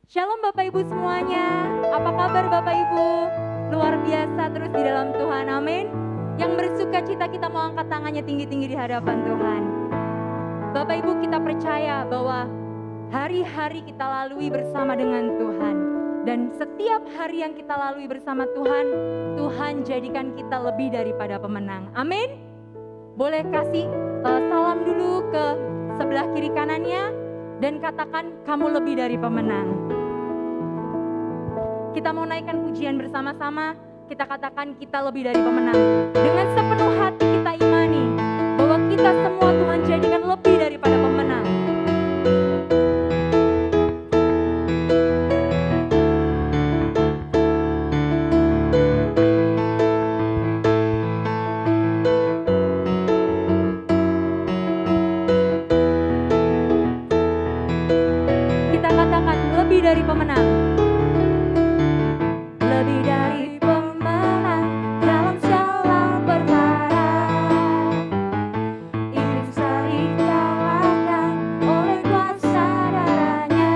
Shalom Bapak Ibu semuanya, apa kabar Bapak Ibu? Luar biasa terus di dalam Tuhan, amin. Yang bersuka cita kita mau angkat tangannya tinggi-tinggi di hadapan Tuhan. Bapak Ibu, kita percaya bahwa hari-hari kita lalui bersama dengan Tuhan. Dan setiap hari yang kita lalui bersama Tuhan, Tuhan jadikan kita lebih daripada pemenang, amin. Boleh kasih salam dulu ke sebelah kiri kanannya dan katakan kamu lebih dari pemenang. Kita mau naikkan pujian bersama-sama, kita katakan kita lebih dari pemenang. Dengan sepenuh hati kita imani bahwa kita semua Tuhan jadikan lebih daripada pemenang. Kita katakan lebih dari pemenang. Lebih dari pemenang dalam segala perkara. Iblis tak dikalahkan oleh kuasa darahnya.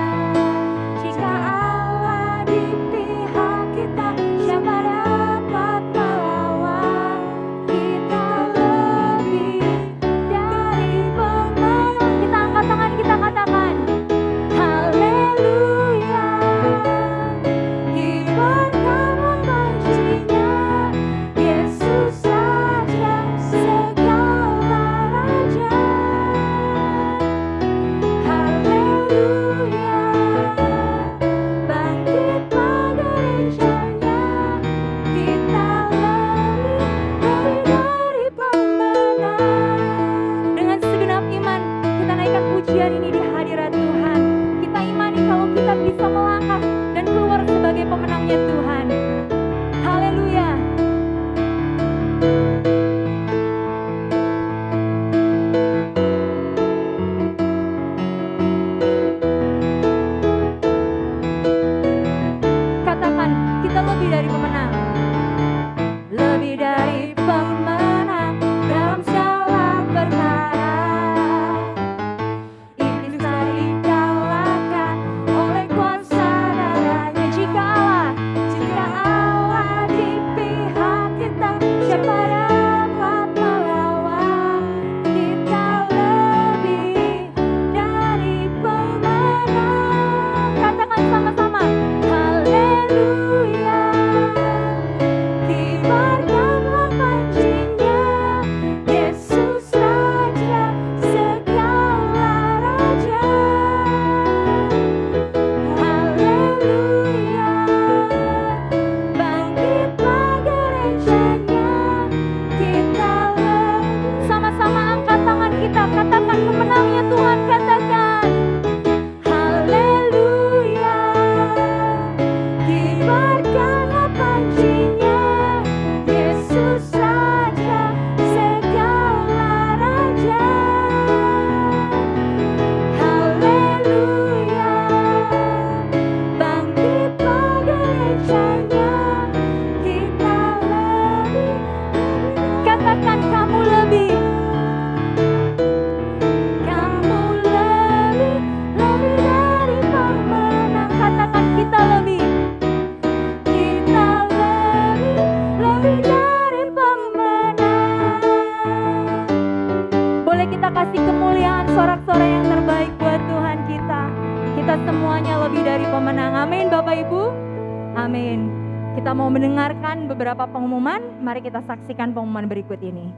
Jika Allah di pihak kita, siapa dapat melawan? Kita lebih dari pemenang. Kita angkat tangan, kita katakan haleluya. Kibarkanlah pancinya, Yesus Raja segala raja. Haleluya. Bangkitlah gerejanya, kita lebih dari pemenang. Dengan segenap iman kita naikkan pujian ini di hadirat Tuhan. Kita imani kalau kita bisa melangkah dan keluar sebagai pemenangnya Tuhan. Haleluya. Katakan kita lebih dari pemenang. Lebih dari pemenang dalam segala perkara. Iblis tak dikalahkan oleh kuasa darahnya. Jika Allah di pihak kita, siapa dapat melawan? Kita lebih dari pemenang. Katakan sama-sama, haleluya. Kibarkanlah pancinya, Yesus Raja segala raja. Haleluya. Bangkitlah gerejanya, kita lebih. Sama-sama angkat tangan kita, katakan pemenangnya Tuhan, katakan haleluya. Kibarkanlah pancinya, Yesus Raja segala raja. Haleluya. Bangkitlah gerejanya, kita lebih. Katakan kamu lebih. Kamu lebih dari pemenang. Katakan kita lebih. Kita lebih dari pemenang. Boleh kita kasih kemuliaan sorak-sorai yang terbaik buat Tuhan kita. Kita semuanya lebih dari pemenang. Amin Bapak Ibu. Amin. Kita mau mendengarkan beberapa pengumuman. Mari kita saksikan pengumuman berikut ini.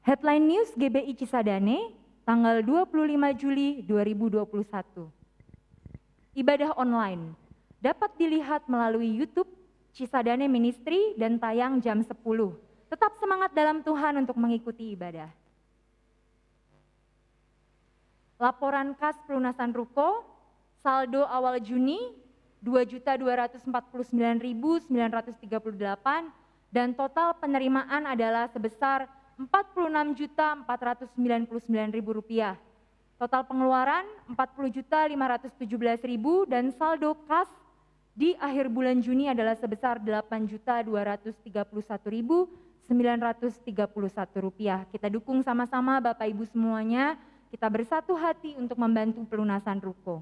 Headline News GBI Cisadane tanggal 25 Juli 2021. Ibadah online dapat dilihat melalui YouTube Cisadane Ministry dan tayang jam 10. Tetap semangat dalam Tuhan untuk mengikuti ibadah. Laporan kas pelunasan ruko, saldo awal Juni 2.249.938 dan total penerimaan adalah sebesar Rp46.499.000. Total pengeluaran Rp40.517.000 dan saldo kas di akhir bulan Juni adalah sebesar Rp8.231.931. Kita dukung sama-sama Bapak Ibu semuanya, kita bersatu hati untuk membantu pelunasan ruko.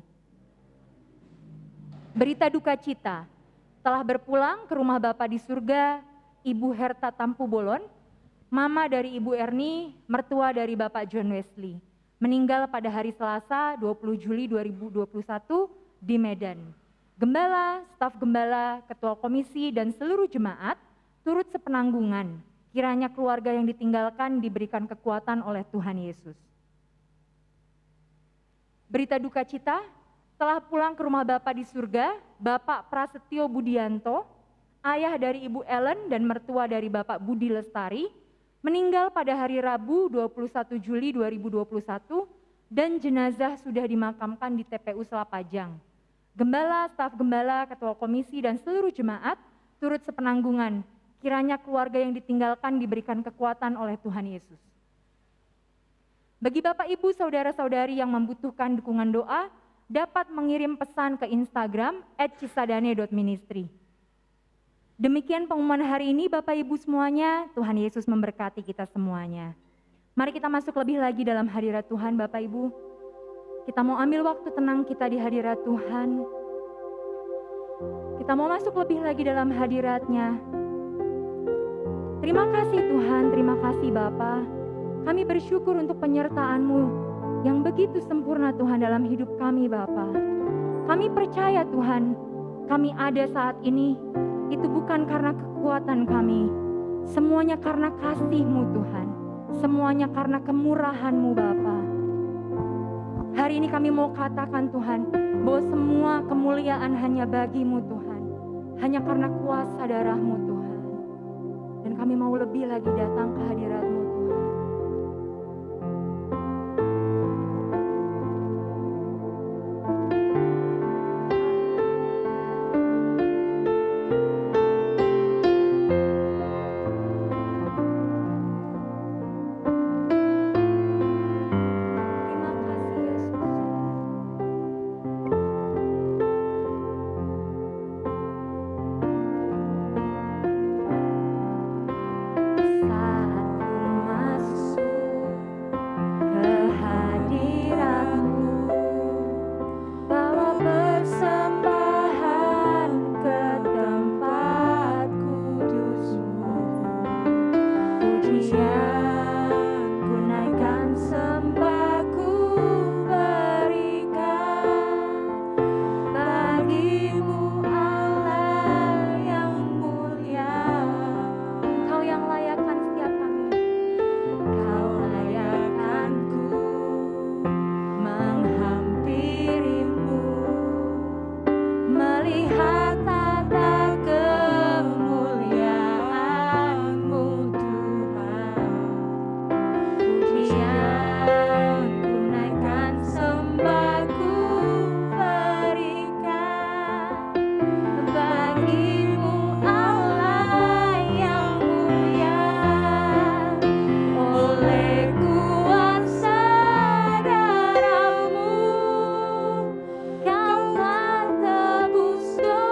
Berita duka cita, telah berpulang ke rumah Bapa di surga, Ibu Herta Tampu Bolon, mama dari Ibu Erni, mertua dari Bapak John Wesley, meninggal pada hari Selasa 20 Juli 2021 di Medan. Gembala, staf gembala, ketua komisi, dan seluruh jemaat turut sepenanggungan. Kiranya keluarga yang ditinggalkan diberikan kekuatan oleh Tuhan Yesus. Berita duka cita, telah pulang ke rumah Bapa di surga, Bapak Prasetyo Budianto, ayah dari Ibu Ellen dan mertua dari Bapak Budi Lestari, meninggal pada hari Rabu 21 Juli 2021 dan jenazah sudah dimakamkan di TPU Selapajang. Gembala, staf gembala, ketua komisi, dan seluruh jemaat turut sepenanggungan. Kiranya keluarga yang ditinggalkan diberikan kekuatan oleh Tuhan Yesus. Bagi Bapak Ibu saudara-saudari yang membutuhkan dukungan doa, dapat mengirim pesan ke Instagram @cisadane.ministry. Demikian pengumuman hari ini Bapak Ibu semuanya, Tuhan Yesus memberkati kita semuanya. Mari kita masuk lebih lagi dalam hadirat Tuhan Bapak Ibu. Kita mau ambil waktu tenang kita di hadirat Tuhan. Kita mau masuk lebih lagi dalam hadirat-Nya. Terima kasih Tuhan, terima kasih Bapa. Kami bersyukur untuk penyertaan-Mu yang begitu sempurna Tuhan dalam hidup kami Bapa. Kami percaya Tuhan, kami ada saat ini, itu bukan karena kekuatan kami. Semuanya karena kasih-Mu Tuhan. Semuanya karena kemurahan-Mu Bapa. Hari ini kami mau katakan Tuhan, bahwa semua kemuliaan hanya bagi-Mu Tuhan. Hanya karena kuasa darah-Mu Tuhan. Dan kami mau lebih lagi datang ke hadirat-Mu Tuhan. Kau telah tebus dosa.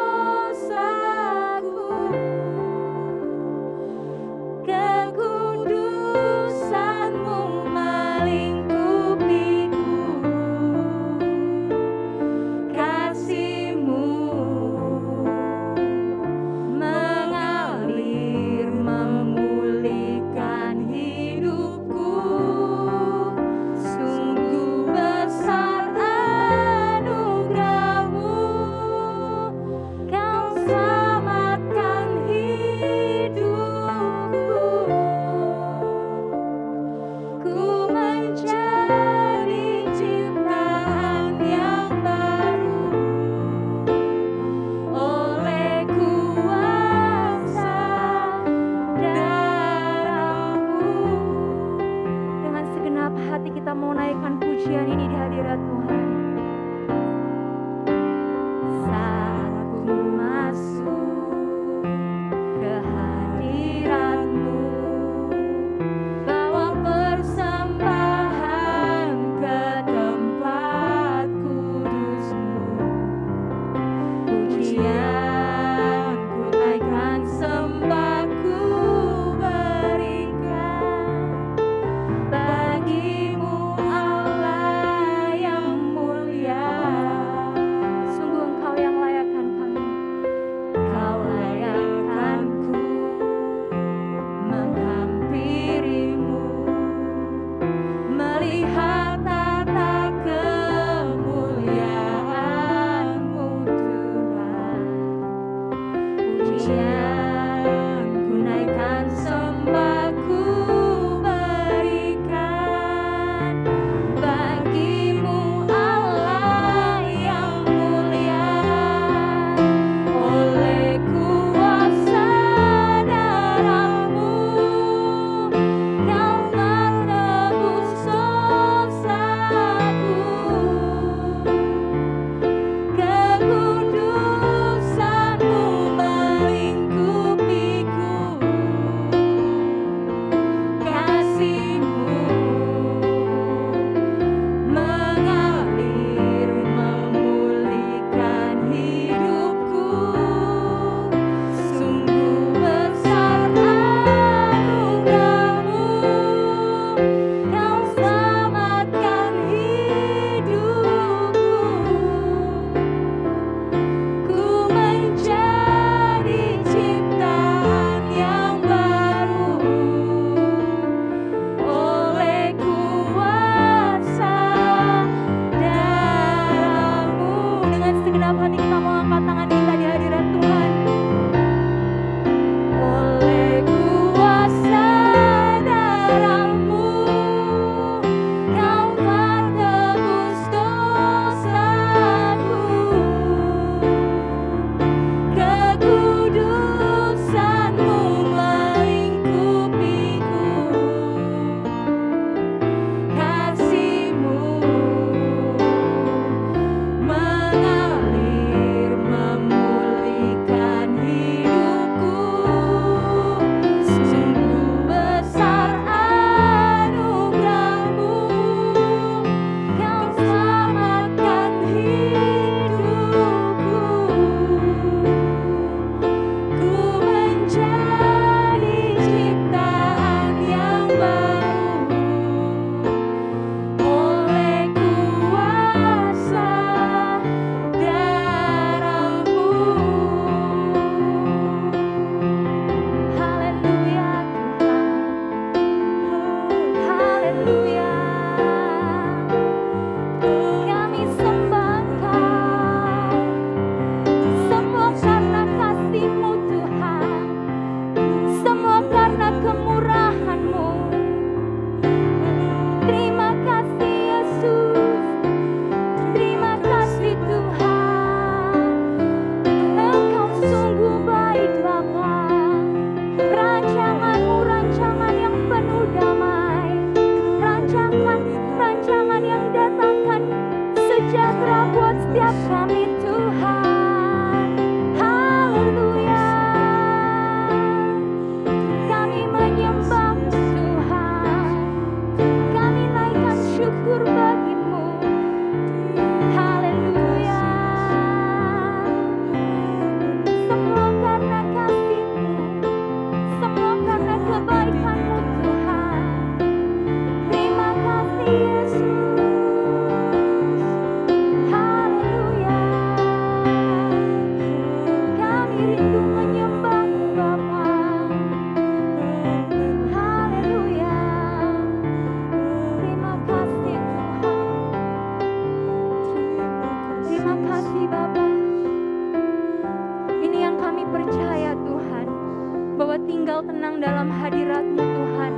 tinggal tenang dalam hadirat-Mu Tuhan,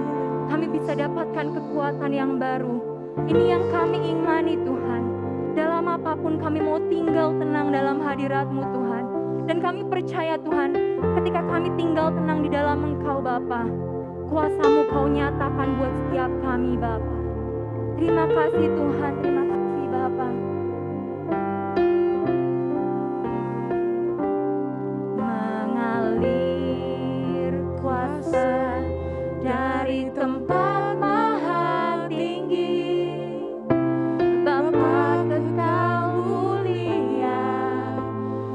kami bisa dapatkan kekuatan yang baru. Ini yang kami imani Tuhan. Dalam apapun kami mau tinggal tenang dalam hadirat-Mu Tuhan. Dan kami percaya Tuhan, ketika kami tinggal tenang di dalam Engkau Bapa, kuasa-Mu Kau nyatakan buat setiap kami Bapa. Terima kasih Tuhan, terima kasih Bapa. Mengalir kuasa dari tempat maha tinggi, Bapa kekal mulia,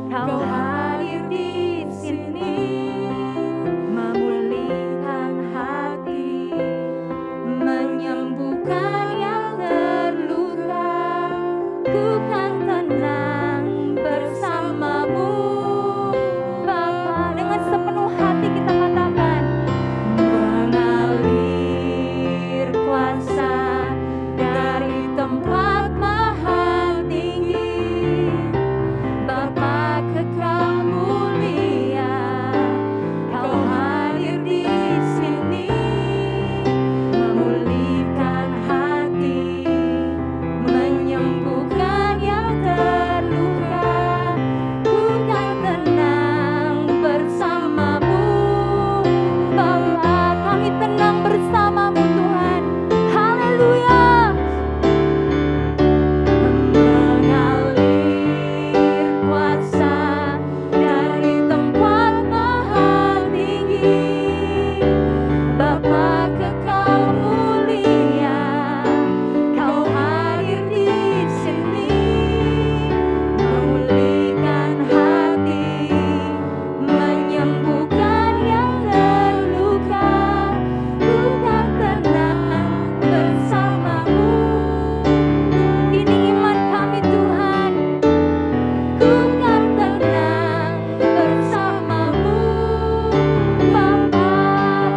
Kau hadir di sini, memulihkan hati, menyembuhkan yang terluka. Ku kan tenang bersamamu Bapa. Dengan sepenuh hati kita katakan, mengalir kuasa dari tempat maha tinggi, Bapa kekal mulia, Kau hadir di sini, memulihkan hati, menyembuhkan yang terluka. Ku kan tenang bersamamu Bapa. Kami tenang bersamamu Tuhan. Haleluya. Mengalir kuasa dari tempat maha tinggi, Bapa kekal mulia, Kau hadir di sini, memulihkan hati, menyembuhkan yang terluka. Ku kan tenang bersamamu. Ini iman kami Tuhan. Ku kan tenang bersamamu Bapa.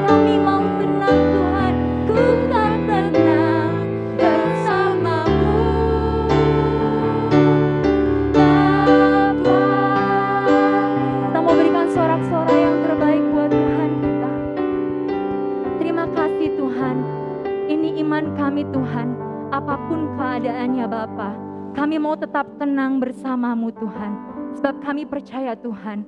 Kami mau tenang Tuhan. Ku kan tenang bersamamu Bapa. Kita mau berikan sorak-sorai yang terbaik buat Tuhan kita. Terima kasih Tuhan. Ini iman kami Tuhan. Apapun keadaannya Bapa, kami mau tetap tenang bersamamu Tuhan. Sebab kami percaya Tuhan,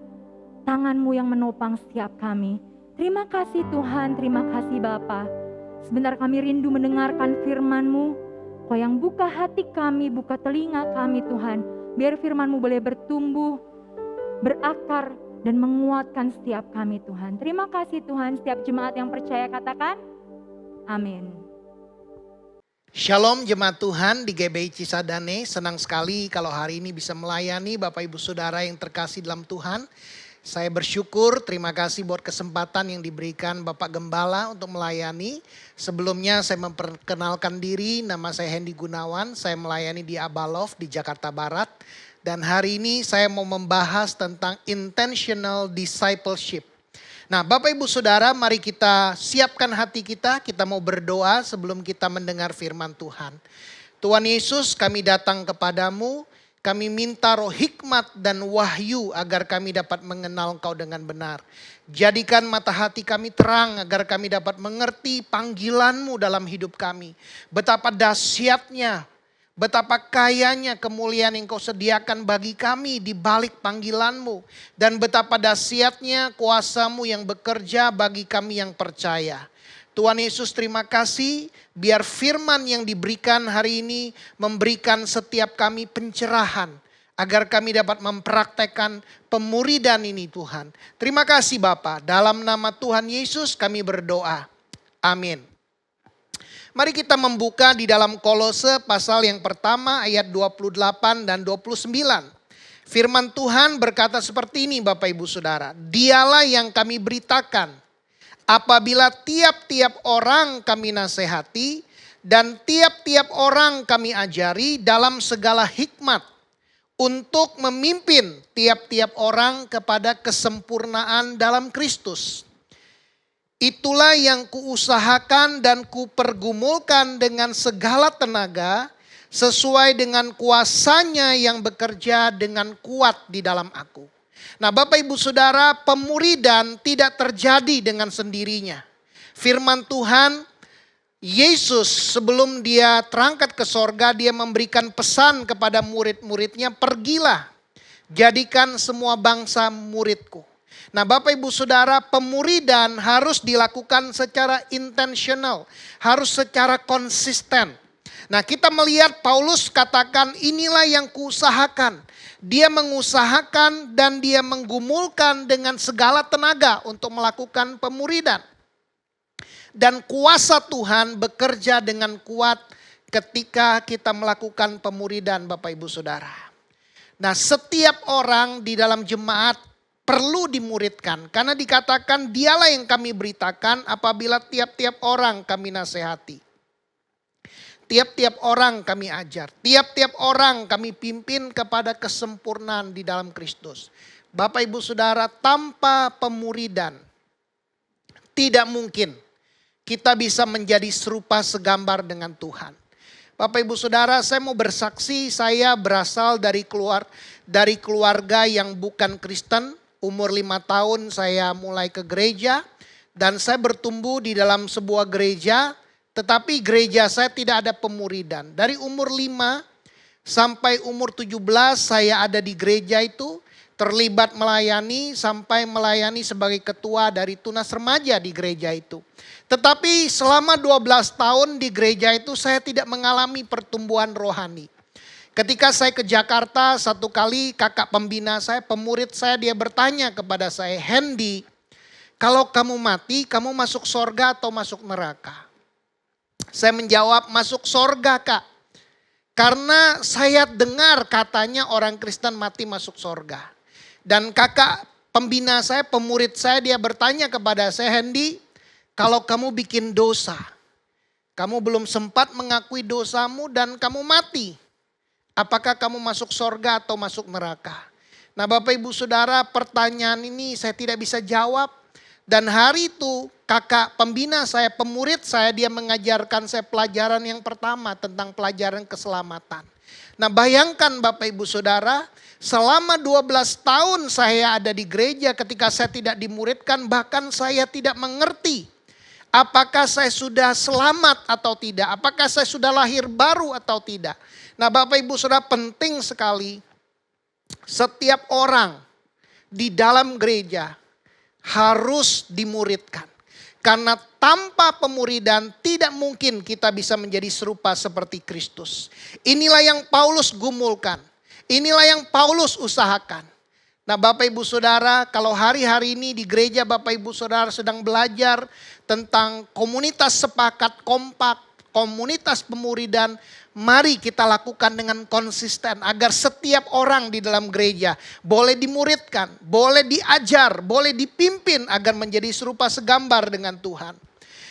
tangan-Mu yang menopang setiap kami. Terima kasih Tuhan, terima kasih Bapa. Sebentar kami rindu mendengarkan firman-Mu. Kau yang buka hati kami, buka telinga kami Tuhan. Biar firman-Mu boleh bertumbuh, berakar, dan menguatkan setiap kami Tuhan. Terima kasih Tuhan. Setiap jemaat yang percaya katakan, amin. Shalom jemaat Tuhan di GBI Cisadane, senang sekali kalau hari ini bisa melayani Bapak Ibu Saudara yang terkasih dalam Tuhan. Saya bersyukur, terima kasih buat kesempatan yang diberikan Bapak Gembala untuk melayani. Sebelumnya saya memperkenalkan diri, nama saya Hendy Gunawan, saya melayani di Abalov di Jakarta Barat. Dan hari ini saya mau membahas tentang intentional discipleship. Nah Bapak Ibu Saudara, mari kita siapkan hati kita mau berdoa sebelum kita mendengar firman Tuhan. Tuhan Yesus, kami datang kepadamu, kami minta roh hikmat dan wahyu agar kami dapat mengenal Engkau dengan benar. Jadikan mata hati kami terang agar kami dapat mengerti panggilan-Mu dalam hidup kami. Betapa dahsyatnya, betapa kayanya kemuliaan yang Kau sediakan bagi kami di balik panggilan-Mu. Dan betapa dahsyatnya kuasa-Mu yang bekerja bagi kami yang percaya. Tuhan Yesus terima kasih, biar firman yang diberikan hari ini memberikan setiap kami pencerahan. Agar kami dapat mempraktekkan pemuridan ini Tuhan. Terima kasih Bapa, dalam nama Tuhan Yesus kami berdoa. Amin. Mari kita membuka di dalam Kolose pasal yang pertama ayat 28 dan 29. Firman Tuhan berkata seperti ini Bapak Ibu Saudara. Dialah yang kami beritakan apabila tiap-tiap orang kami nasihati dan tiap-tiap orang kami ajari dalam segala hikmat untuk memimpin tiap-tiap orang kepada kesempurnaan dalam Kristus. Itulah yang kuusahakan dan kupergumulkan dengan segala tenaga sesuai dengan kuasanya yang bekerja dengan kuat di dalam aku. Nah, Bapak Ibu Saudara, pemuridan tidak terjadi dengan sendirinya. Firman Tuhan, Yesus sebelum dia terangkat ke sorga, dia memberikan pesan kepada murid-muridnya, pergilah, jadikan semua bangsa muridku. Nah, Bapak Ibu Saudara, pemuridan harus dilakukan secara intentional, harus secara konsisten. Nah, kita melihat Paulus katakan, inilah yang kuusahakan. Dia mengusahakan dan dia menggumulkan dengan segala tenaga untuk melakukan pemuridan. Dan kuasa Tuhan bekerja dengan kuat ketika kita melakukan pemuridan, Bapak Ibu Saudara. Nah, setiap orang di dalam jemaat perlu dimuridkan. Karena dikatakan dialah yang kami beritakan apabila tiap-tiap orang kami nasihati. Tiap-tiap orang kami ajar. Tiap-tiap orang kami pimpin kepada kesempurnaan di dalam Kristus. Bapak Ibu Saudara, tanpa pemuridan tidak mungkin kita bisa menjadi serupa segambar dengan Tuhan. Bapak Ibu Saudara, saya mau bersaksi, saya berasal dari keluarga yang bukan Kristen. Umur 5 tahun saya mulai ke gereja dan saya bertumbuh di dalam sebuah gereja, tetapi gereja saya tidak ada pemuridan. Dari umur 5 sampai umur 17 saya ada di gereja itu, terlibat melayani sampai melayani sebagai ketua dari tunas remaja di gereja itu. Tetapi selama 12 tahun di gereja itu saya tidak mengalami pertumbuhan rohani. Ketika saya ke Jakarta, satu kali kakak pembina saya, pemurid saya, dia bertanya kepada saya, Hendy, kalau kamu mati, kamu masuk sorga atau masuk neraka? Saya menjawab, masuk sorga Kak. Karena saya dengar katanya orang Kristen mati masuk sorga. Dan kakak pembina saya, pemurid saya, dia bertanya kepada saya, Hendy, kalau kamu bikin dosa, kamu belum sempat mengakui dosamu dan kamu mati. Apakah kamu masuk sorga atau masuk neraka? Nah, Bapak Ibu Saudara, pertanyaan ini saya tidak bisa jawab. Dan hari itu kakak pembina saya, pemurid saya, dia mengajarkan saya pelajaran yang pertama tentang pelajaran keselamatan. Nah, bayangkan Bapak Ibu Saudara, selama 12 tahun saya ada di gereja, ketika saya tidak dimuridkan, bahkan saya tidak mengerti apakah saya sudah selamat atau tidak, apakah saya sudah lahir baru atau tidak. Nah, Bapak Ibu Saudara, penting sekali setiap orang di dalam gereja harus dimuridkan. Karena tanpa pemuridan tidak mungkin kita bisa menjadi serupa seperti Kristus. Inilah yang Paulus gumulkan. Inilah yang Paulus usahakan. Nah, Bapak Ibu Saudara, kalau hari-hari ini di gereja Bapak Ibu Saudara sedang belajar tentang komunitas sepakat kompak, komunitas pemuridan, mari kita lakukan dengan konsisten agar setiap orang di dalam gereja boleh dimuridkan, boleh diajar, boleh dipimpin agar menjadi serupa segambar dengan Tuhan.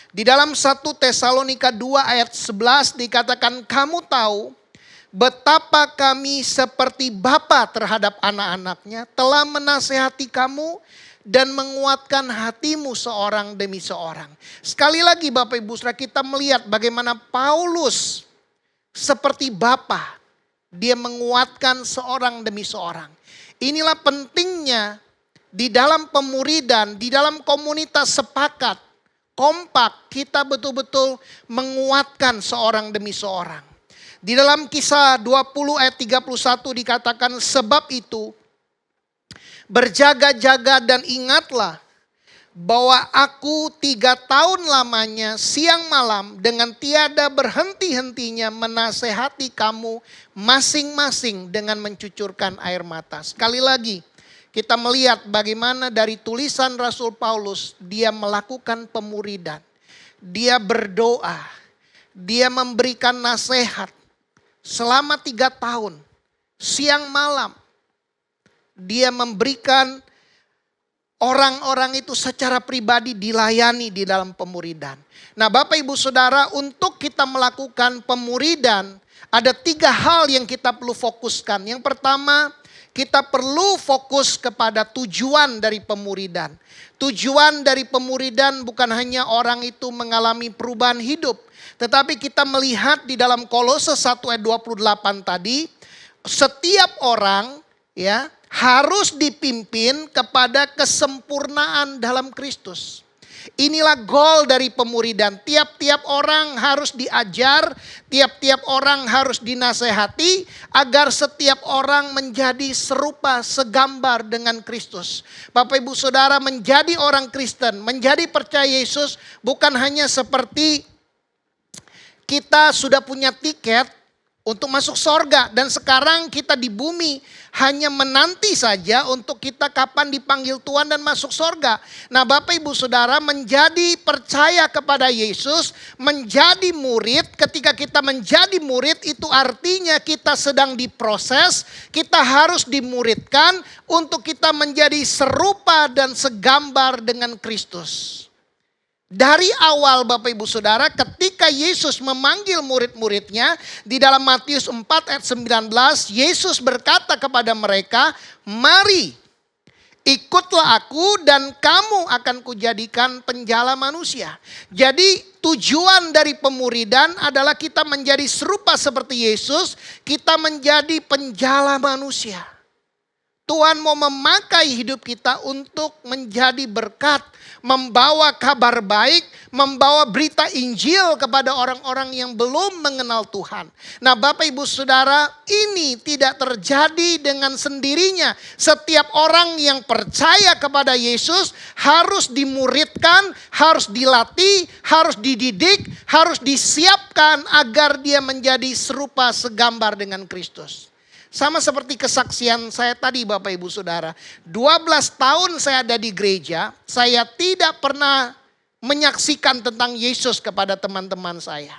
Di dalam 1 Tesalonika 2 ayat 11 dikatakan, kamu tahu betapa kami seperti bapa terhadap anak-anaknya telah menasehati kamu dan menguatkan hatimu seorang demi seorang. Sekali lagi Bapak Ibu Saudara, kita melihat bagaimana Paulus seperti bapa, dia menguatkan seorang demi seorang. Inilah pentingnya di dalam pemuridan, di dalam komunitas sepakat, kompak, kita betul-betul menguatkan seorang demi seorang. Di dalam Kisah 20 ayat 31 dikatakan, sebab itu berjaga-jaga dan ingatlah bahwa aku 3 tahun lamanya siang malam dengan tiada berhenti-hentinya menasehati kamu masing-masing dengan mencucurkan air mata. Sekali lagi kita melihat bagaimana dari tulisan Rasul Paulus dia melakukan pemuridan. Dia berdoa, dia memberikan nasihat selama 3 tahun siang malam. Dia memberikan orang-orang itu secara pribadi dilayani di dalam pemuridan. Nah, Bapak Ibu Saudara, untuk kita melakukan pemuridan ada 3 hal yang kita perlu fokuskan. Yang pertama, kita perlu fokus kepada tujuan dari pemuridan. Tujuan dari pemuridan bukan hanya orang itu mengalami perubahan hidup, tetapi kita melihat di dalam Kolose 1 ayat 28 tadi, setiap orang ya harus dipimpin kepada kesempurnaan dalam Kristus. Inilah goal dari pemuridan. Tiap-tiap orang harus diajar, tiap-tiap orang harus dinasehati agar setiap orang menjadi serupa segambar dengan Kristus. Bapak Ibu Saudara, menjadi orang Kristen, menjadi percaya Yesus bukan hanya seperti kita sudah punya tiket untuk masuk sorga dan sekarang kita di bumi hanya menanti saja untuk kita kapan dipanggil Tuhan dan masuk sorga. Nah Bapak Ibu Saudara, menjadi percaya kepada Yesus, menjadi murid, ketika kita menjadi murid itu artinya kita sedang diproses, kita harus dimuridkan untuk kita menjadi serupa dan segambar dengan Kristus. Dari awal Bapak Ibu Saudara, ketika Yesus memanggil murid-muridnya, di dalam Matius 4 ayat 19, Yesus berkata kepada mereka, "Mari, ikutlah aku dan kamu akan kujadikan penjala manusia." Jadi tujuan dari pemuridan adalah kita menjadi serupa seperti Yesus, kita menjadi penjala manusia. Tuhan mau memakai hidup kita untuk menjadi berkat, membawa kabar baik, membawa berita Injil kepada orang-orang yang belum mengenal Tuhan. Nah Bapak Ibu Saudara, ini tidak terjadi dengan sendirinya. Setiap orang yang percaya kepada Yesus harus dimuridkan, harus dilatih, harus dididik, harus disiapkan agar dia menjadi serupa segambar dengan Kristus. Sama seperti kesaksian saya tadi Bapak Ibu Saudara. 12 tahun saya ada di gereja, saya tidak pernah menyaksikan tentang Yesus kepada teman-teman saya.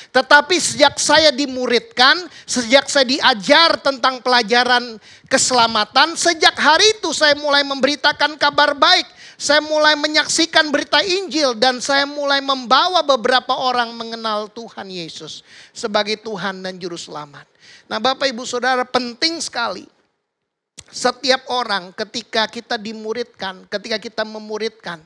Tetapi sejak saya dimuridkan, sejak saya diajar tentang pelajaran keselamatan, sejak hari itu saya mulai memberitakan kabar baik. Saya mulai menyaksikan berita Injil dan saya mulai membawa beberapa orang mengenal Tuhan Yesus sebagai Tuhan dan Juru Selamat. Nah Bapak Ibu Saudara, penting sekali setiap orang ketika kita dimuridkan, ketika kita memuridkan,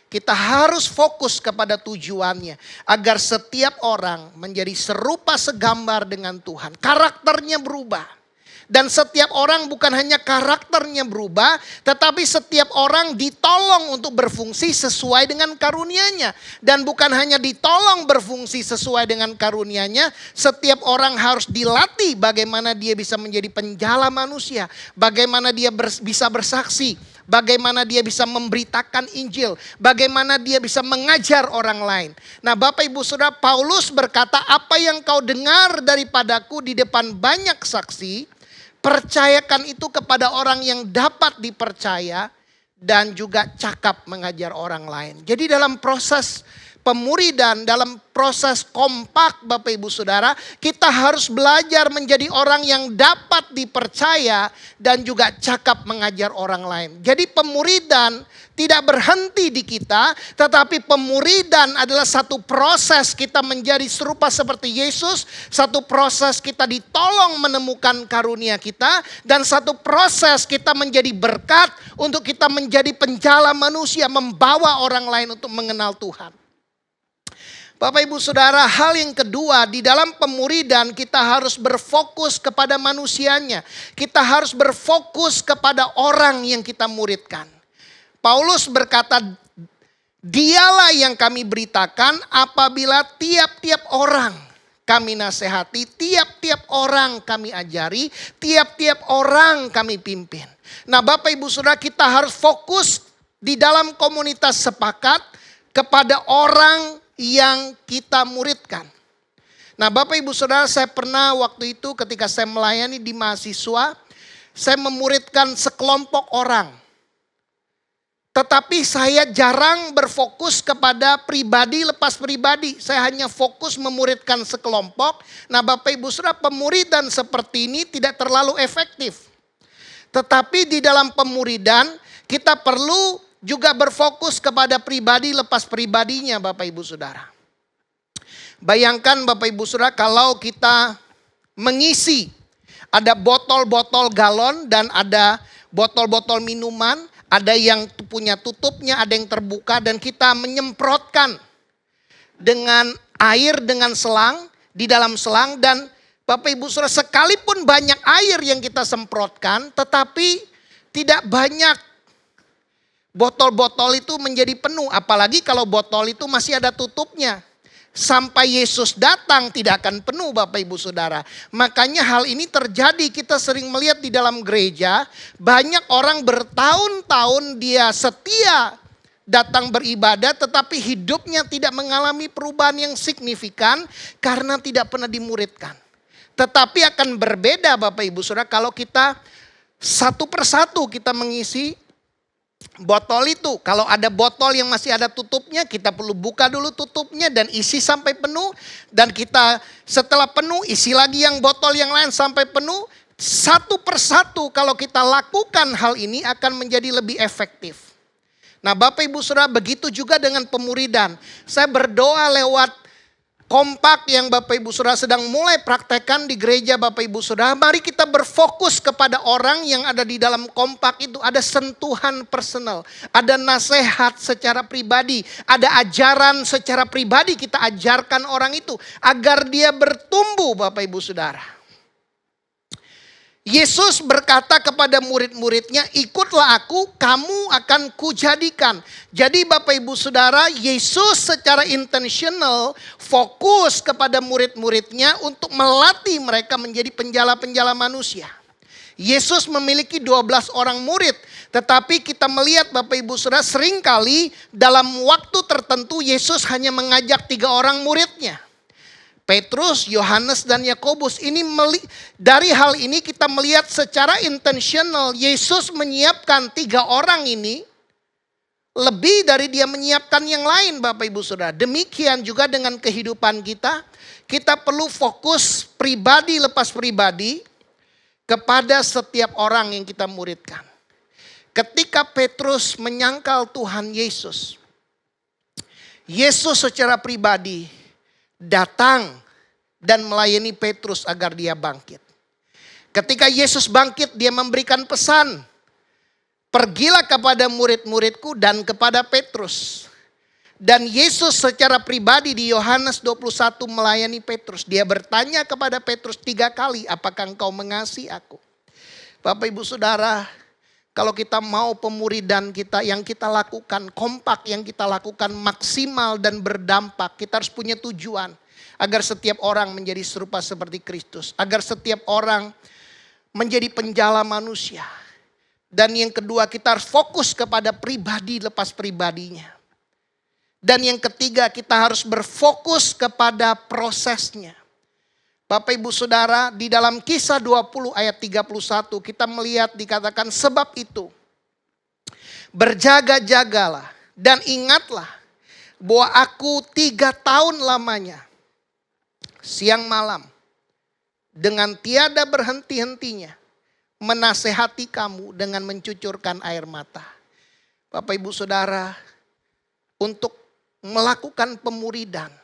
kita harus fokus kepada tujuannya agar setiap orang menjadi serupa segambar dengan Tuhan. Karakternya berubah. Dan setiap orang bukan hanya karakternya berubah, tetapi setiap orang ditolong untuk berfungsi sesuai dengan karunia-Nya. Dan bukan hanya ditolong berfungsi sesuai dengan karunia-Nya, setiap orang harus dilatih bagaimana dia bisa menjadi penjala manusia, bagaimana dia bisa bersaksi, bagaimana dia bisa memberitakan Injil, bagaimana dia bisa mengajar orang lain. Nah Bapak Ibu Saudara, Paulus berkata, "Apa yang kau dengar daripadaku di depan banyak saksi, percayakan itu kepada orang yang dapat dipercaya dan juga cakap mengajar orang lain." Jadi dalam proses pemuridan, dalam proses kompak Bapak Ibu Saudara, kita harus belajar menjadi orang yang dapat dipercaya dan juga cakap mengajar orang lain. Jadi pemuridan tidak berhenti di kita, tetapi pemuridan adalah satu proses kita menjadi serupa seperti Yesus, satu proses kita ditolong menemukan karunia kita, dan satu proses kita menjadi berkat untuk kita menjadi penjala manusia, membawa orang lain untuk mengenal Tuhan. Bapak Ibu Saudara, hal yang kedua di dalam pemuridan kita harus berfokus kepada manusianya. Kita harus berfokus kepada orang yang kita muridkan. Paulus berkata, "Dialah yang kami beritakan apabila tiap-tiap orang kami nasihati, tiap-tiap orang kami ajari, tiap-tiap orang kami pimpin." Nah Bapak Ibu Saudara, kita harus fokus di dalam komunitas sepakat kepada orang yang kita muridkan. Nah Bapak Ibu Saudara, saya pernah waktu itu ketika saya melayani di mahasiswa, saya memuridkan sekelompok orang. Tetapi saya jarang berfokus kepada pribadi lepas pribadi. Saya hanya fokus memuridkan sekelompok. Nah Bapak Ibu Saudara, pemuridan seperti ini tidak terlalu efektif. Tetapi di dalam pemuridan kita perlu juga berfokus kepada pribadi lepas pribadinya Bapak Ibu Saudara. Bayangkan Bapak Ibu Saudara, kalau kita mengisi, ada botol-botol galon dan ada botol-botol minuman, ada yang punya tutupnya, ada yang terbuka, dan kita menyemprotkan dengan air dengan selang, di dalam selang, dan Bapak Ibu Saudara, sekalipun banyak air yang kita semprotkan, tetapi tidak banyak botol-botol itu menjadi penuh. Apalagi kalau botol itu masih ada tutupnya. Sampai Yesus datang tidak akan penuh Bapak Ibu Saudara. Makanya hal ini terjadi, kita sering melihat di dalam gereja. Banyak orang bertahun-tahun dia setia datang beribadah, tetapi hidupnya tidak mengalami perubahan yang signifikan karena tidak pernah dimuridkan. Tetapi akan berbeda Bapak Ibu Saudara kalau kita satu persatu kita mengisi botol itu. Kalau ada botol yang masih ada tutupnya, kita perlu buka dulu tutupnya dan isi sampai penuh. Dan kita setelah penuh isi lagi yang botol yang lain sampai penuh. Satu persatu kalau kita lakukan hal ini akan menjadi lebih efektif. Nah Bapak Ibu Saudara, begitu juga dengan pemuridan. Saya berdoa lewat kompak yang Bapak Ibu Saudara sedang mulai praktekkan di gereja Bapak Ibu Saudara. Mari kita berfokus kepada orang yang ada di dalam kompak itu. Ada sentuhan personal, ada nasihat secara pribadi, ada ajaran secara pribadi kita ajarkan orang itu. Agar dia bertumbuh Bapak Ibu Saudara. Yesus berkata kepada murid-muridnya, ikutlah aku, kamu akan kujadikan. Jadi Bapak Ibu Saudara, Yesus secara intentional fokus kepada murid-muridnya untuk melatih mereka menjadi penjala-penjala manusia. Yesus memiliki 12 orang murid. Tetapi kita melihat Bapak Ibu Saudara, seringkali dalam waktu tertentu Yesus hanya mengajak 3 orang muridnya. Petrus, Yohanes, dan Yakobus. Dari hal ini kita melihat secara intentional Yesus menyiapkan 3 orang ini lebih dari dia menyiapkan yang lain Bapak Ibu Saudara. Demikian juga dengan kehidupan kita. Kita perlu fokus pribadi lepas pribadi kepada setiap orang yang kita muridkan. Ketika Petrus menyangkal Tuhan Yesus, Yesus secara pribadi datang dan melayani Petrus agar dia bangkit. Ketika Yesus bangkit, dia memberikan pesan, pergilah kepada murid-muridku dan kepada Petrus. Dan Yesus secara pribadi di Yohanes 21 melayani Petrus. Dia bertanya kepada Petrus 3 kali, apakah engkau mengasihi aku? Bapak Ibu Saudara, kalau kita mau pemuridan kita yang kita lakukan, kompak yang kita lakukan maksimal dan berdampak, kita harus punya tujuan. Agar setiap orang menjadi serupa seperti Kristus. Agar setiap orang menjadi penjala manusia. Dan yang kedua, kita harus fokus kepada pribadi lepas pribadinya. Dan yang ketiga, kita harus berfokus kepada prosesnya. Bapak Ibu Saudara, di dalam Kisah 20 ayat 31 kita melihat dikatakan, sebab itu berjaga-jagalah dan ingatlah bahwa aku 3 tahun lamanya siang malam dengan tiada berhenti-hentinya menasehati kamu dengan mencucurkan air mata. Bapak Ibu Saudara, untuk melakukan pemuridan,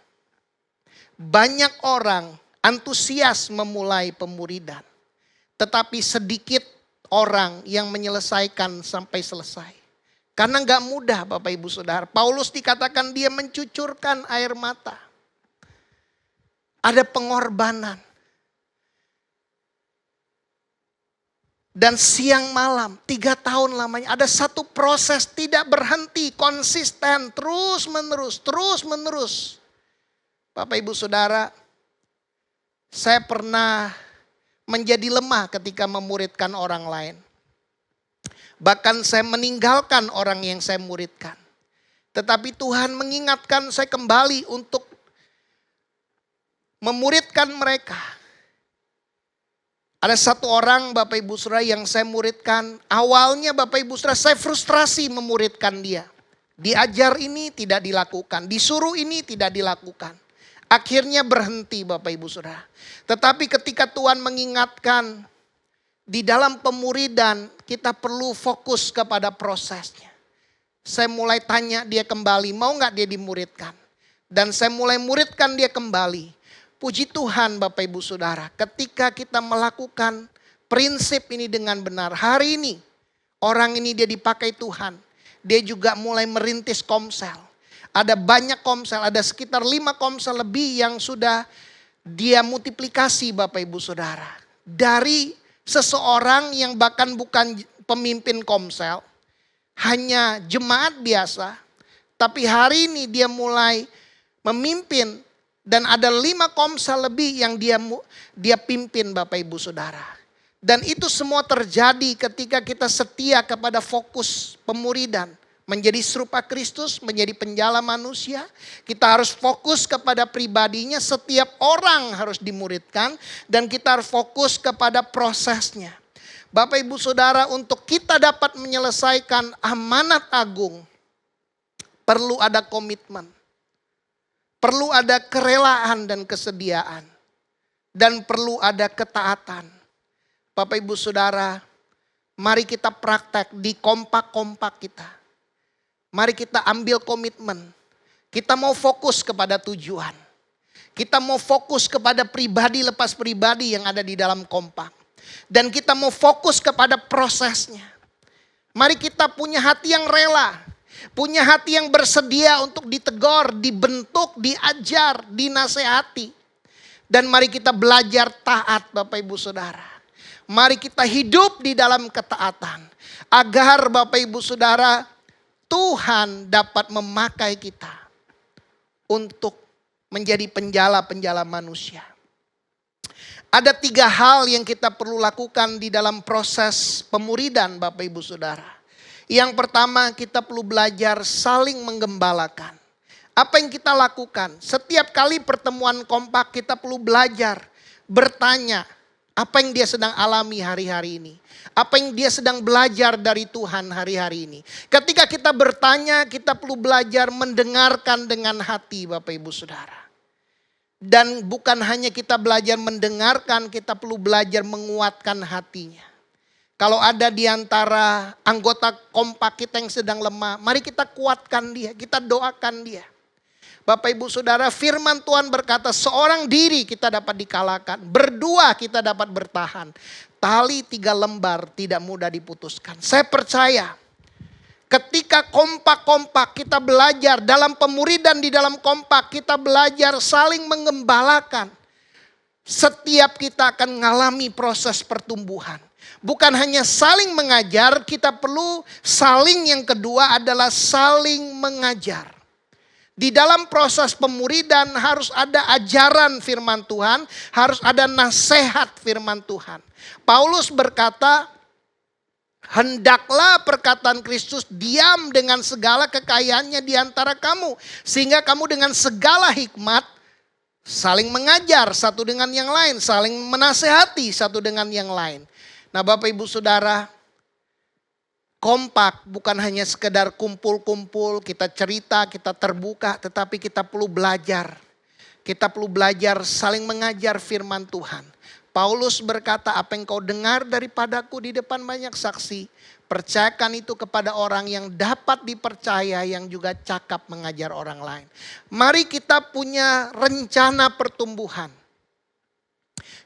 banyak orang antusias memulai pemuridan, tetapi sedikit orang yang menyelesaikan sampai selesai. Karena gak mudah Bapak Ibu Saudara. Paulus dikatakan dia mencucurkan air mata. Ada pengorbanan. Dan siang malam 3 tahun lamanya ada satu proses tidak berhenti, konsisten, terus menerus. Bapak Ibu Saudara, saya pernah menjadi lemah ketika memuridkan orang lain. Bahkan saya meninggalkan orang yang saya muridkan. Tetapi Tuhan mengingatkan saya kembali untuk memuridkan mereka. Ada satu orang Bapak Ibu Saudara yang saya muridkan. Awalnya Bapak Ibu Saudara saya frustrasi memuridkan dia. Diajar ini tidak dilakukan. Disuruh ini tidak dilakukan. Akhirnya berhenti Bapak Ibu Saudara. Tetapi ketika Tuhan mengingatkan, di dalam pemuridan kita perlu fokus kepada prosesnya. Saya mulai tanya dia kembali, mau gak dia dimuridkan? Dan saya mulai muridkan dia kembali. Puji Tuhan Bapak Ibu Saudara, ketika kita melakukan prinsip ini dengan benar. Hari ini orang ini dia dipakai Tuhan. Dia juga mulai merintis komsel. Ada banyak komsel, ada sekitar 5 komsel lebih yang sudah dia multiplikasi Bapak Ibu Saudara. Dari seseorang yang bahkan bukan pemimpin komsel, hanya jemaat biasa, tapi hari ini dia mulai memimpin dan ada 5 komsel lebih yang dia pimpin Bapak Ibu Saudara. Dan itu semua terjadi ketika kita setia kepada fokus pemuridan. Menjadi serupa Kristus, menjadi penjala manusia. Kita harus fokus kepada pribadinya, setiap orang harus dimuridkan. Dan kita harus fokus kepada prosesnya. Bapak Ibu Saudara, untuk kita dapat menyelesaikan amanat agung, perlu ada komitmen. Perlu ada kerelaan dan kesediaan. Dan perlu ada ketaatan. Bapak Ibu Saudara, mari kita praktek di kompak-kompak kita. Mari kita ambil komitmen. Kita mau fokus kepada tujuan. Kita mau fokus kepada pribadi lepas pribadi yang ada di dalam kompak. Dan kita mau fokus kepada prosesnya. Mari kita punya hati yang rela. Punya hati yang bersedia untuk ditegur, dibentuk, diajar, dinasehati. Dan mari kita belajar taat Bapak Ibu Saudara. Mari kita hidup di dalam ketaatan. Agar Bapak Ibu Saudara, Tuhan dapat memakai kita untuk menjadi penjala-penjala manusia. Ada 3 hal yang kita perlu lakukan di dalam proses pemuridan Bapak Ibu Saudara. Yang pertama, kita perlu belajar saling menggembalakan. Apa yang kita lakukan? Setiap kali pertemuan kompak kita perlu belajar, bertanya apa yang dia sedang alami hari-hari ini. Apa yang dia sedang belajar dari Tuhan hari-hari ini. Ketika kita bertanya, kita perlu belajar mendengarkan dengan hati Bapak Ibu Saudara. Dan bukan hanya kita belajar mendengarkan, kita perlu belajar menguatkan hatinya. Kalau ada di antara anggota kompak kita yang sedang lemah, mari kita kuatkan dia, kita doakan dia. Bapak Ibu Saudara, firman Tuhan berkata seorang diri kita dapat dikalahkan, berdua kita dapat bertahan. Tali 3 lembar tidak mudah diputuskan. Saya percaya ketika kompak-kompak kita belajar dalam pemuridan di dalam kompak, kita belajar saling mengembalakan. Setiap kita akan mengalami proses pertumbuhan. Bukan hanya saling mengajar, kita perlu saling, yang kedua adalah saling mengajar. Di dalam proses pemuridan harus ada ajaran firman Tuhan, harus ada nasihat firman Tuhan. Paulus berkata, hendaklah perkataan Kristus diam dengan segala kekayaannya di antara kamu. Sehingga kamu dengan segala hikmat saling mengajar satu dengan yang lain, saling menasehati satu dengan yang lain. Nah Bapak Ibu Saudara, kompak bukan hanya sekedar kumpul-kumpul, kita cerita, kita terbuka, tetapi kita perlu belajar. Kita perlu belajar saling mengajar firman Tuhan. Paulus berkata, apa yang kau dengar daripadaku di depan banyak saksi, percayakan itu kepada orang yang dapat dipercaya, yang juga cakap mengajar orang lain. Mari kita punya rencana pertumbuhan.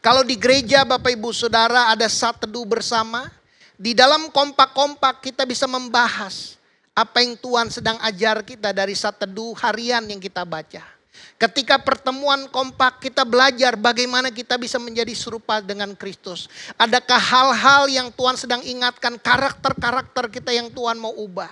Kalau di gereja Bapak Ibu Saudara ada saat teduh bersama, di dalam kompak-kompak kita bisa membahas apa yang Tuhan sedang ajar kita dari saat teduh harian yang kita baca. Ketika pertemuan kompak kita belajar bagaimana kita bisa menjadi serupa dengan Kristus. Adakah hal-hal yang Tuhan sedang ingatkan, karakter-karakter kita yang Tuhan mau ubah.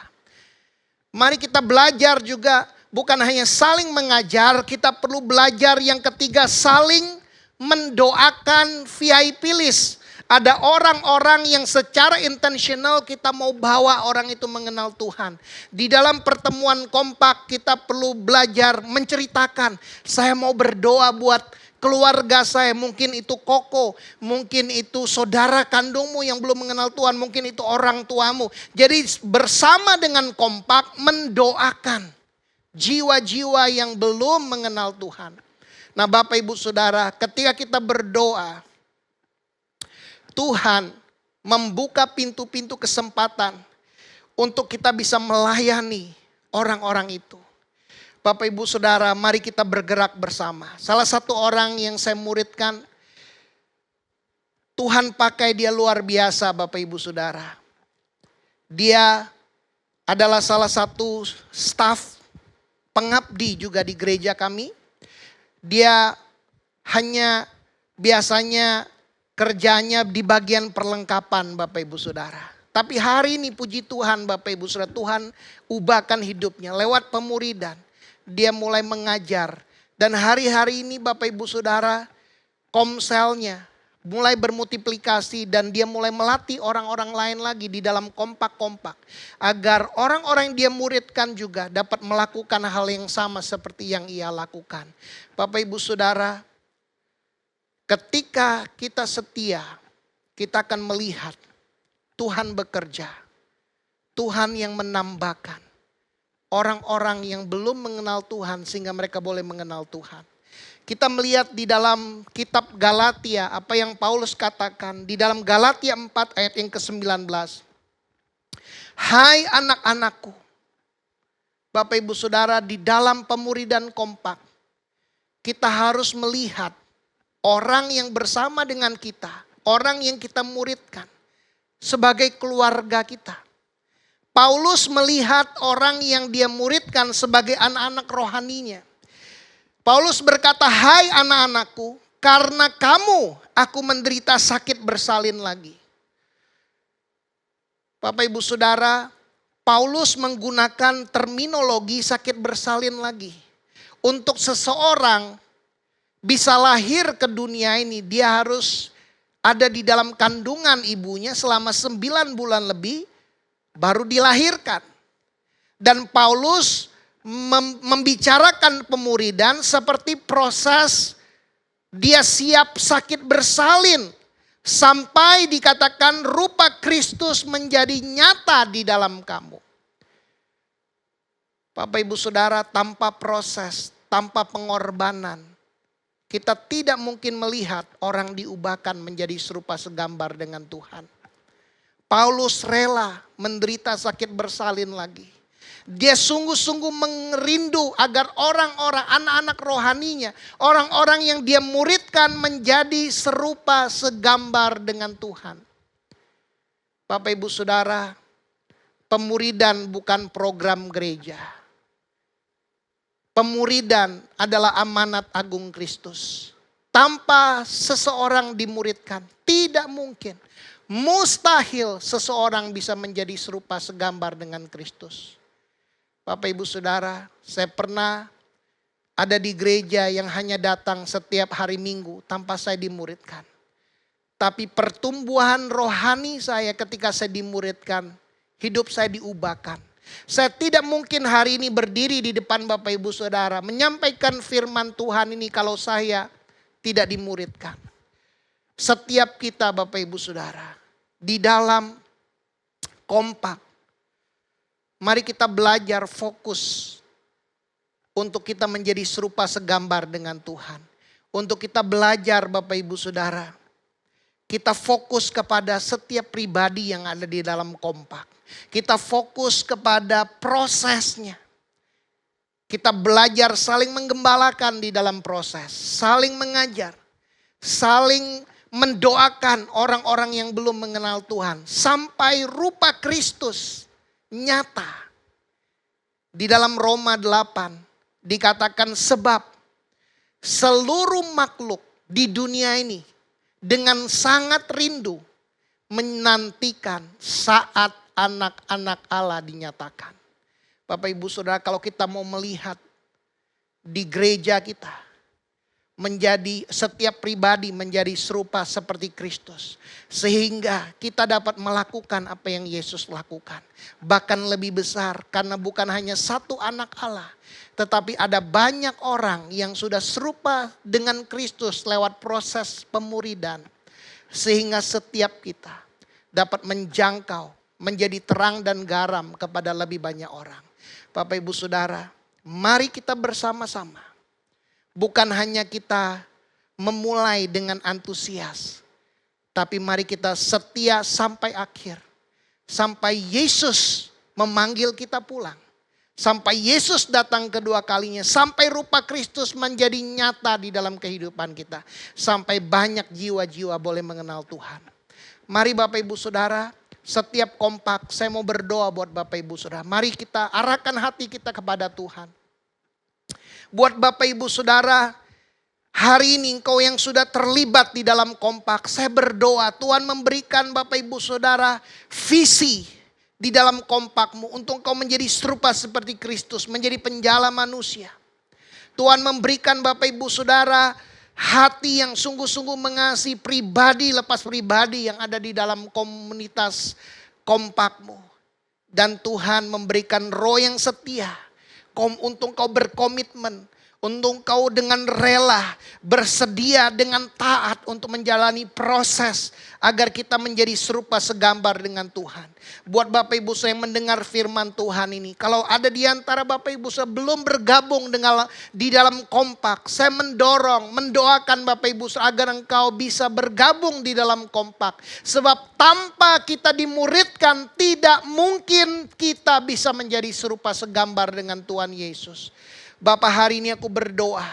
Mari kita belajar juga bukan hanya saling mengajar, kita perlu belajar yang ketiga saling mendoakan VIP list. Ada orang-orang yang secara intensional kita mau bawa orang itu mengenal Tuhan. Di dalam pertemuan kompak kita perlu belajar menceritakan. Saya mau berdoa buat keluarga saya. Mungkin itu koko, mungkin itu saudara kandungmu yang belum mengenal Tuhan. Mungkin itu orang tuamu. Jadi bersama dengan kompak mendoakan jiwa-jiwa yang belum mengenal Tuhan. Nah Bapak Ibu Saudara, ketika kita berdoa, Tuhan membuka pintu-pintu kesempatan untuk kita bisa melayani orang-orang itu. Bapak Ibu Saudara, mari kita bergerak bersama. Salah satu orang yang saya muridkan, Tuhan pakai dia luar biasa Bapak Ibu Saudara. Dia adalah salah satu staf pengabdi juga di gereja kami. Dia hanya biasanya kerjanya di bagian perlengkapan Bapak Ibu Saudara. Tapi hari ini puji Tuhan Bapak Ibu Saudara, Tuhan ubahkan hidupnya lewat pemuridan. Dia mulai mengajar. Dan hari-hari ini Bapak Ibu Saudara, komselnya mulai bermultiplikasi dan dia mulai melatih orang-orang lain lagi di dalam kompak-kompak. Agar orang-orang yang dia muridkan juga dapat melakukan hal yang sama seperti yang ia lakukan. Bapak Ibu Saudara, ketika kita setia, kita akan melihat Tuhan bekerja. Tuhan yang menambahkan orang-orang yang belum mengenal Tuhan sehingga mereka boleh mengenal Tuhan. Kita melihat di dalam kitab Galatia apa yang Paulus katakan. Di dalam Galatia 4 ayat yang ke-19. Hai anak-anakku. Bapak Ibu Saudara, di dalam pemuridan kompak. Kita harus melihat orang yang bersama dengan kita. Orang yang kita muridkan. Sebagai keluarga kita. Paulus melihat orang yang dia muridkan sebagai anak-anak rohaninya. Paulus berkata, hai anak-anakku, karena kamu aku menderita sakit bersalin lagi. Bapak Ibu Saudara, Paulus menggunakan terminologi sakit bersalin lagi. Untuk seseorang bisa lahir ke dunia ini, dia harus ada di dalam kandungan ibunya selama 9 bulan lebih, baru dilahirkan. Dan Paulus membicarakan pemuridan seperti proses dia siap sakit bersalin. Sampai dikatakan rupa Kristus menjadi nyata di dalam kamu. Bapak Ibu Saudara, tanpa proses, tanpa pengorbanan, kita tidak mungkin melihat orang diubahkan menjadi serupa segambar dengan Tuhan. Paulus rela menderita sakit bersalin lagi. Dia sungguh-sungguh merindu agar orang-orang, anak-anak rohaninya, orang-orang yang dia muridkan menjadi serupa segambar dengan Tuhan. Bapak Ibu Saudara, pemuridan bukan program gereja. Pemuridan adalah amanat agung Kristus. Tanpa seseorang dimuridkan, tidak mungkin. Mustahil seseorang bisa menjadi serupa segambar dengan Kristus. Bapak Ibu Saudara, saya pernah ada di gereja yang hanya datang setiap hari Minggu tanpa saya dimuridkan. Tapi pertumbuhan rohani saya ketika saya dimuridkan, hidup saya diubahkan. Saya tidak mungkin hari ini berdiri di depan Bapak Ibu Saudara menyampaikan firman Tuhan ini kalau saya tidak dimuridkan. Setiap kita Bapak Ibu Saudara di dalam kompak, mari kita belajar fokus untuk kita menjadi serupa segambar dengan Tuhan. Untuk kita belajar Bapak Ibu Saudara, kita fokus kepada setiap pribadi yang ada di dalam kompak. Kita fokus kepada prosesnya. Kita belajar saling menggembalakan di dalam proses. Saling mengajar. Saling mendoakan orang-orang yang belum mengenal Tuhan. Sampai rupa Kristus nyata. Di dalam Roma 8 dikatakan sebab seluruh makhluk di dunia ini dengan sangat rindu menantikan saat anak-anak Allah dinyatakan. Bapak Ibu Saudara, kalau kita mau melihat di gereja kita, menjadi setiap pribadi menjadi serupa seperti Kristus. Sehingga kita dapat melakukan apa yang Yesus lakukan. Bahkan lebih besar karena bukan hanya satu anak Allah. Tetapi ada banyak orang yang sudah serupa dengan Kristus lewat proses pemuridan. Sehingga setiap kita dapat menjangkau, menjadi terang dan garam kepada lebih banyak orang. Bapak Ibu Saudara, mari kita bersama-sama. Bukan hanya kita memulai dengan antusias. Tapi mari kita setia sampai akhir. Sampai Yesus memanggil kita pulang. Sampai Yesus datang kedua kalinya. Sampai rupa Kristus menjadi nyata di dalam kehidupan kita. Sampai banyak jiwa-jiwa boleh mengenal Tuhan. Mari Bapak Ibu Saudara, setiap kompak saya mau berdoa buat Bapak Ibu Saudara. Mari kita arahkan hati kita kepada Tuhan. Buat Bapak Ibu Saudara, Hari ini engkau yang sudah terlibat di dalam kompak, saya berdoa Tuhan memberikan Bapak Ibu Saudara visi di dalam kompakmu untuk engkau menjadi serupa seperti Kristus, menjadi penjala manusia. Tuhan memberikan Bapak Ibu Saudara hati yang sungguh-sungguh mengasihi pribadi lepas pribadi yang ada di dalam komunitas kompakmu. Dan Tuhan memberikan roh yang setia untuk kau berkomitmen, untuk kau dengan rela bersedia dengan taat untuk menjalani proses agar kita menjadi serupa segambar dengan Tuhan. Buat Bapak Ibu saya yang mendengar firman Tuhan ini, kalau ada di antara Bapak Ibu saya belum bergabung di dalam kompak, saya mendoakan Bapak Ibu saya agar engkau bisa bergabung di dalam kompak. Sebab tanpa kita dimuridkan, tidak mungkin kita bisa menjadi serupa segambar dengan Tuhan Yesus. Bapak, hari ini aku berdoa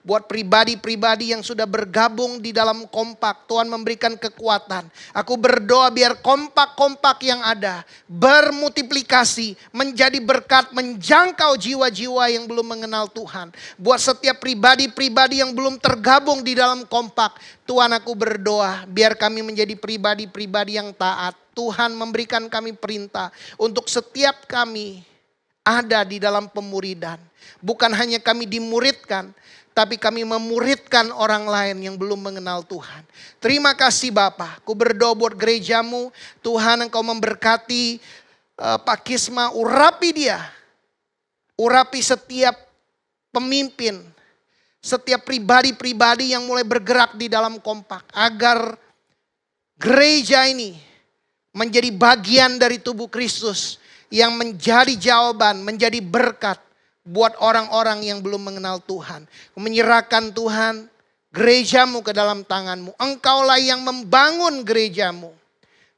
buat pribadi-pribadi yang sudah bergabung di dalam kompak. Tuhan memberikan kekuatan. Aku berdoa biar kompak-kompak yang ada bermultiplikasi, menjadi berkat, menjangkau jiwa-jiwa yang belum mengenal Tuhan. Buat setiap pribadi-pribadi yang belum tergabung di dalam kompak, Tuhan, aku berdoa biar kami menjadi pribadi-pribadi yang taat. Tuhan memberikan kami perintah untuk setiap kami ada di dalam pemuridan. Bukan hanya kami dimuridkan, tapi kami memuridkan orang lain yang belum mengenal Tuhan. Terima kasih Bapa. Ku berdoa buat gerejamu. Tuhan, Engkau memberkati Pak Kisma. Urapi dia. Urapi setiap pemimpin. Setiap pribadi-pribadi yang mulai bergerak di dalam kompak. Agar gereja ini menjadi bagian dari tubuh Kristus. Yang menjadi jawaban, menjadi berkat buat orang-orang yang belum mengenal Tuhan. Menyerahkan Tuhan gerejamu ke dalam tanganmu. Engkaulah yang membangun gerejamu.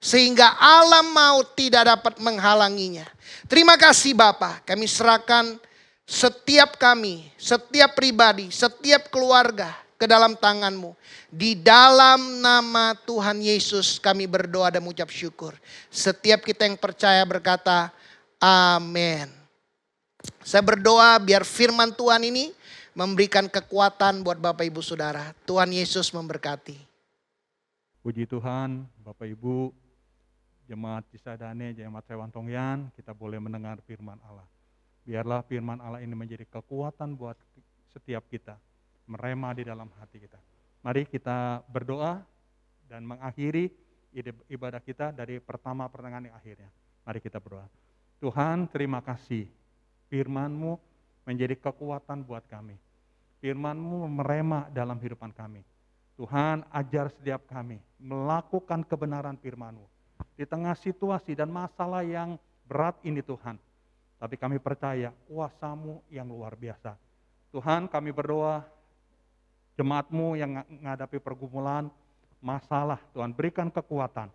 Sehingga alam maut tidak dapat menghalanginya. Terima kasih Bapa. Kami serahkan setiap kami, setiap pribadi, setiap keluarga ke dalam tanganmu. Di dalam nama Tuhan Yesus kami berdoa dan mengucap syukur. Setiap kita yang percaya berkata, amin. Saya berdoa biar firman Tuhan ini memberikan kekuatan buat Bapak Ibu Saudara. Tuhan Yesus memberkati. Puji Tuhan, Bapak Ibu, Jemaat Cisadane, Jemaat Sewan Tongyan, kita boleh mendengar firman Allah. Biarlah firman Allah ini menjadi kekuatan buat setiap kita, merema di dalam hati kita. Mari kita berdoa dan mengakhiri ibadah kita dari pertama pertengahan yang akhirnya. Mari kita berdoa. Tuhan, terima kasih. Firman-Mu menjadi kekuatan buat kami. Firman-Mu merema dalam kehidupan kami. Tuhan, ajar setiap kami melakukan kebenaran firman-Mu. Di tengah situasi dan masalah yang berat ini Tuhan. Tapi kami percaya kuasa-Mu yang luar biasa. Tuhan, kami berdoa jemaat-Mu yang menghadapi pergumulan, masalah, Tuhan berikan kekuatan.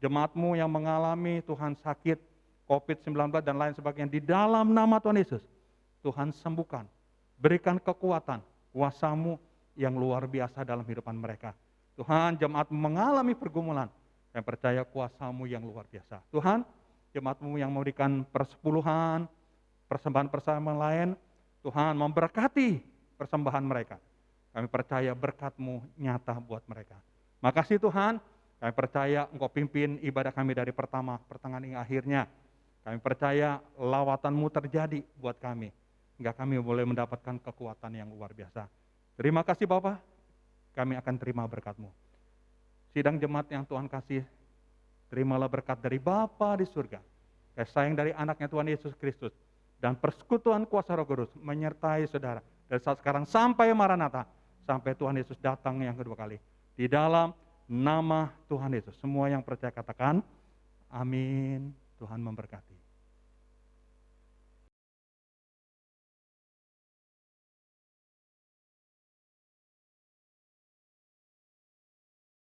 Jemaat-Mu yang mengalami Tuhan sakit, COVID-19 dan lain sebagainya, di dalam nama Tuhan Yesus, Tuhan sembuhkan. Berikan kekuatan, kuasa-Mu yang luar biasa dalam kehidupan mereka. Tuhan, jemaat mengalami pergumulan, saya percaya kuasa-Mu yang luar biasa. Tuhan, jemaat-Mu yang memberikan persepuluhan, persembahan-persembahan lain, Tuhan memberkati persembahan mereka. Kami percaya berkat-Mu nyata buat mereka. Makasih Tuhan, kami percaya Engkau pimpin ibadah kami dari pertama, pertengahan hingga akhirnya. Kami percaya lawatan-Mu terjadi buat kami. Hingga kami boleh mendapatkan kekuatan yang luar biasa. Terima kasih Bapak, kami akan terima berkat-Mu. Sidang jemaat yang Tuhan kasih, terimalah berkat dari Bapa di surga. Kasih sayang dari anaknya Tuhan Yesus Kristus. Dan persekutuan kuasa Roh Kudus menyertai saudara. Dari saat sekarang sampai Maranatha. Sampai Tuhan Yesus datang yang kedua kali. Di dalam nama Tuhan Yesus. Semua yang percaya katakan, amin. Tuhan memberkati.